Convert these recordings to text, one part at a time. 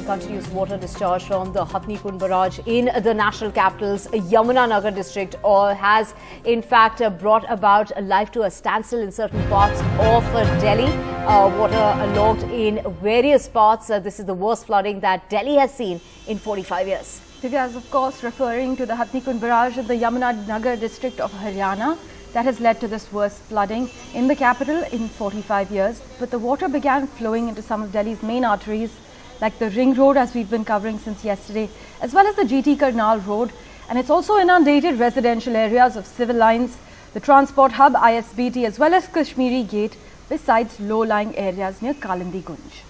continues water discharge from the Hatnikund barrage in the national capital's Yamunanagar district has in fact brought about life to a standstill in certain parts of Delhi. Water logged in various parts. This is the worst flooding that Delhi has seen in 45 years. Divya is of course referring to the Hatnikund barrage in the Yamunanagar district of Haryana. That has led to this worst flooding in the capital in 45 years. But the water began flowing into some of Delhi's main arteries, like the Ring Road, as we've been covering since yesterday, as well as the GT Karnal Road. And it's also inundated residential areas of civil lines, the transport hub ISBT, as well as Kashmiri Gate, besides low-lying areas near Kalindi Gunj.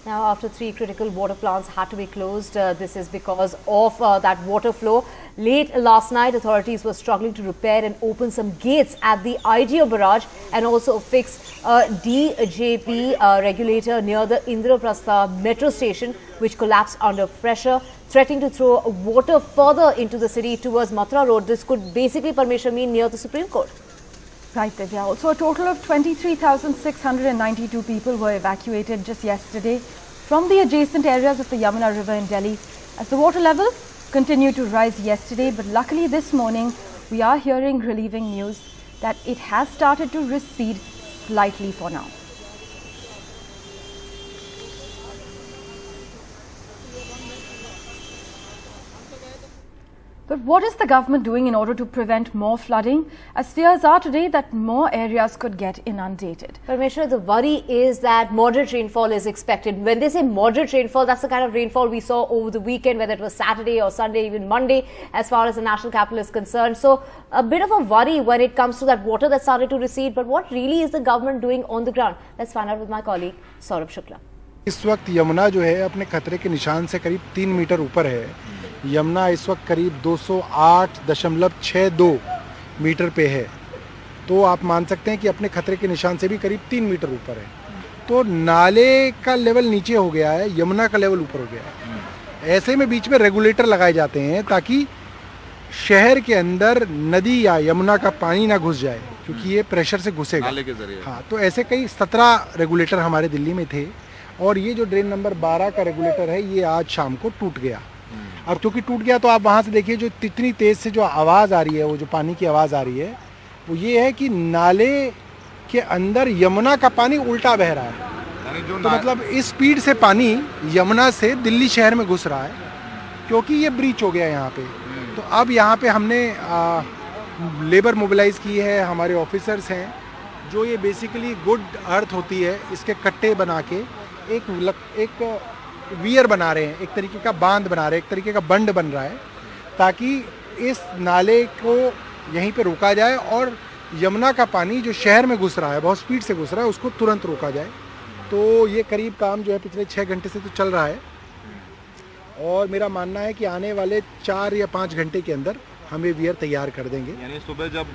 Now, after 3 critical water plants had to be closed, this is because of that water flow. Late last night, authorities were struggling to repair and open some gates at the IGO barrage and also fix a DJP regulator near the Indraprastha metro station, which collapsed under pressure, threatening to throw water further into the city towards Mathura Road. This could basically, Parmeshwar, mean near the Supreme Court. Right, Divya. Also, a total of 23,692 people were evacuated just yesterday from the adjacent areas of the Yamuna River in Delhi as the water level continued to rise yesterday. But luckily this morning, we are hearing relieving news that it has started to recede slightly for now. But what is the government doing in order to prevent more flooding? As fears are today that more areas could get inundated. Parmeshwar, the worry is that moderate rainfall is expected. When they say moderate rainfall, that's the kind of rainfall we saw over the weekend, whether it was Saturday or Sunday, even Monday, as far as the national capital is concerned. So a bit of a worry when it comes to that water that started to recede. But what really is the government doing on the ground? Let's find out with my colleague, Saurabh Shukla. इस वक्त यमुना जो है अपने खतरे के निशान से करीब 3 मीटर ऊपर है। यमुना इस वक्त करीब 208.62 मीटर पे है, तो आप मान सकते हैं कि अपने खतरे के निशान से भी करीब 3 मीटर ऊपर है। तो नाले का लेवल नीचे हो गया है, यमुना का लेवल ऊपर हो गया है। ऐसे में बीच में रेगुलेटर लगाए जाते हैं ताकि शहर के अंदर नदी या यमुना का पानी ना घुस जाए, क्योंकि ये प्रेशर से घुसेगा नाले के जरिए। हाँ, तो ऐसे कई 17 रेगुलेटर हमारे दिल्ली में थे और ये जो ड्रेन नंबर 12 का रेगुलेटर है ये आज शाम को टूट गया। और क्योंकि टूट गया तो आप वहाँ से देखिए जो इतनी तेज़ से जो आवाज़ आ रही है, वो जो पानी की आवाज़ आ रही है, वो ये है कि नाले के अंदर यमुना का पानी उल्टा बह रहा है। तो मतलब इस स्पीड से पानी यमुना से दिल्ली शहर में घुस रहा है, क्योंकि ये ब्रीच हो गया यहाँ पे। तो अब यहाँ पे हमने लेबर मोबिलाइज की है, हमारे ऑफिसर्स हैं जो ये बेसिकली गुड अर्थ होती है, इसके कट्टे बना के एक वियर बना रहे हैं, एक तरीके का बांध बना रहे हैं, एक तरीके का बंड बन रहा है, ताकि इस नाले को यहीं पे रोका जाए और यमुना का पानी जो शहर में घुस रहा है, बहुत स्पीड से घुस रहा है, उसको तुरंत रोका जाए। तो ये करीब काम जो है पिछले 6 घंटे से तो चल रहा है और मेरा मानना है कि आने वाले 4 या 5 घंटे के अंदर हम ये वियर तैयार कर देंगे। यानी सुबह जब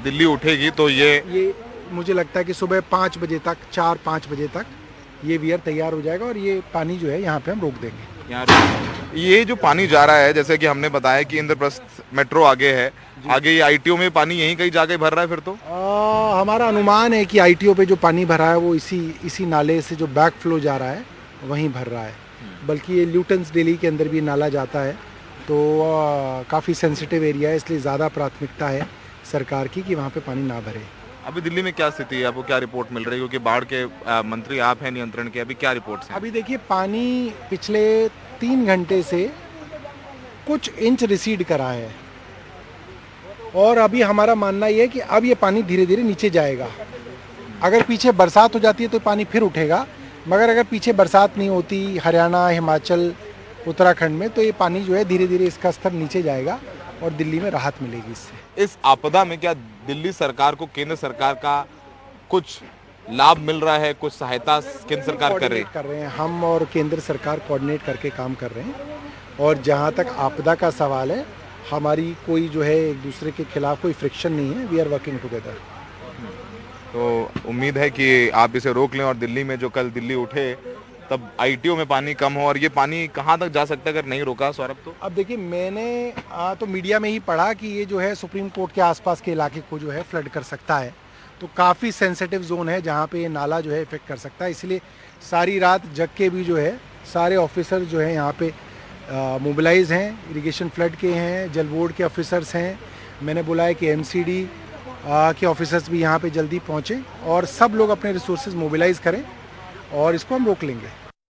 दिल्ली उठेगी तो ये मुझे लगता है कि सुबह 5 बजे तक, 4-5 बजे तक ये वियर तैयार हो जाएगा और ये पानी जो है यहाँ पे हम रोक देंगे। ये जो पानी जा रहा है, जैसे कि हमने बताया कि इंद्रप्रस्थ मेट्रो आगे है, आगे ये ITO में पानी यहीं कहीं जाके भर रहा है फिर तो हमारा अनुमान है कि ITO पे जो पानी भरा है वो इसी नाले से जो बैक फ्लो जा रहा है वहीं भर रहा है। बल्कि ये ल्यूटन्स दिल्ली के अंदर भी नाला जाता है, तो काफ़ी सेंसिटिव एरिया है, इसलिए ज़्यादा प्राथमिकता है सरकार की कि वहाँ पे पानी ना भरे। अभी दिल्ली में क्या स्थिति है, आपको क्या रिपोर्ट मिल रही है, क्योंकि बाढ़ के मंत्री आप हैं नियंत्रण के, अभी क्या रिपोर्ट्स हैं? अभी देखिए पानी पिछले 3 घंटे से कुछ इंच रिसीड करा है और अभी हमारा मानना ये है कि अब ये पानी धीरे धीरे नीचे जाएगा। अगर पीछे बरसात हो जाती है तो पानी फिर उठेगा, मगर अगर पीछे बरसात नहीं होती हरियाणा, हिमाचल, उत्तराखंड में, तो ये पानी जो है धीरे धीरे इसका स्तर नीचे जाएगा और दिल्ली में राहत मिलेगी इससे। इस आपदा में क्या दिल्ली सरकार को केंद्र सरकार का कुछ लाभ मिल रहा है, कुछ सहायता केंद्र सरकार कर रहे हैं? हम और केंद्र सरकार कोऑर्डिनेट करके काम कर रहे हैं और जहां तक आपदा का सवाल है, हमारी कोई जो है एक दूसरे के खिलाफ कोई फ्रिक्शन नहीं है। We are working together. तो उम्मीद है कि आप इसे रोक लें और दिल्ली में जो कल दिल्ली उठे तब ITO में पानी कम हो, और ये पानी कहाँ तक जा सकता है अगर नहीं रोका सौरभ? तो अब देखिए, मैंने तो मीडिया में ही पढ़ा कि ये जो है सुप्रीम कोर्ट के आसपास के इलाके को जो है फ्लड कर सकता है, तो काफ़ी सेंसिटिव जोन है जहाँ पे ये नाला जो है इफेक्ट कर सकता है। इसलिए सारी रात जग के भी जो है सारे ऑफिसर जो हैं यहाँ पे मोबिलाइज हैं, इरिगेशन फ्लड के हैं, जल बोर्ड के ऑफिसर्स हैं। मैंने बोला है कि एमसीडी के ऑफिसर्स भी यहाँ पे जल्दी पहुँचें और सब लोग अपने रिसोर्सेज मोबिलाइज करें और इसको हम रोक लेंगे।